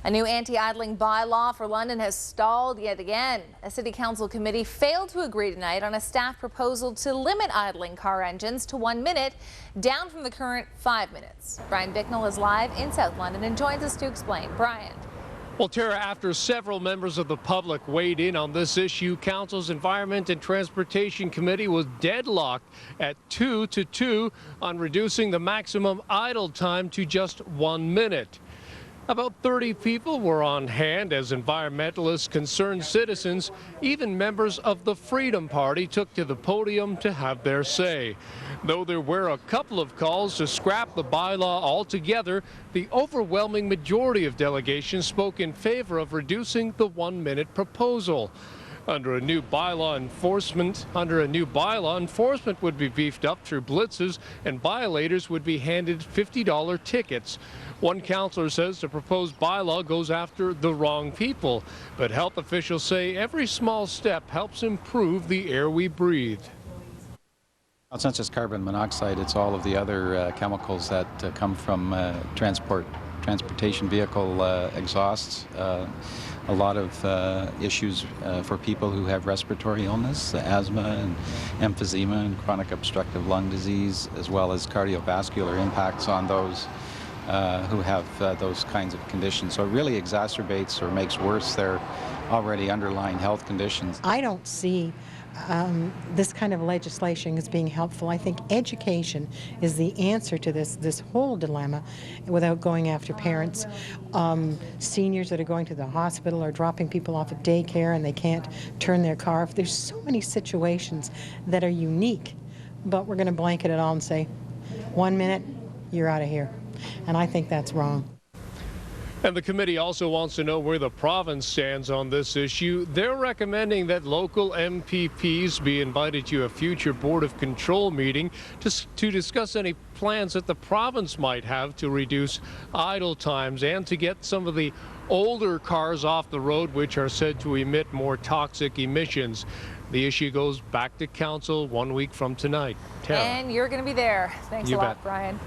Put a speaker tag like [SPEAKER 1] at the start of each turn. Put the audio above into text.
[SPEAKER 1] A new anti-idling bylaw for London has stalled yet again. A city council committee failed to agree tonight on a staff proposal to limit idling car engines to 1 minute, down from the current 5 minutes. Brian Bicknell is live in South London and joins us to explain. Brian.
[SPEAKER 2] Well, Tara, after several members of the public weighed in on this issue, Council's Environment and Transportation Committee was deadlocked at 2-2 on reducing the maximum idle time to just 1 minute. About 30 people were on hand as environmentalists, concerned citizens, even members of the Freedom Party took to the podium to have their say. Though there were a couple of calls to scrap the bylaw altogether, the overwhelming majority of delegations spoke in favor of reducing the 1 minute proposal. Under a new bylaw, enforcement would be beefed up through blitzes, and violators would be handed $50 tickets. One councillor says the proposed bylaw goes after the wrong people, but health officials say every small step helps improve the air we breathe.
[SPEAKER 3] It's not just carbon monoxide, it's all of the other chemicals that come from transportation vehicle exhausts. A lot of issues for people who have respiratory illness, asthma and emphysema and chronic obstructive lung disease, as well as cardiovascular impacts on those who have those kinds of conditions. So it really exacerbates or makes worse their already underlying health conditions.
[SPEAKER 4] I don't see this kind of legislation as being helpful. I think education is the answer to this whole dilemma without going after parents. Seniors that are going to the hospital or dropping people off at daycare and they can't turn their car off. There's so many situations that are unique, but we're going to blanket it all and say, 1 minute, you're out of here. And I think that's wrong.
[SPEAKER 2] And the committee also wants to know where the province stands on this issue. They're recommending that local MPPs be invited to a future Board of Control meeting to discuss any plans that the province might have to reduce idle times and to get some of the older cars off the road, which are said to emit more toxic emissions. The issue goes back to council 1 week from tonight. Tara.
[SPEAKER 1] And you're going to be there. Thanks a lot, Brian.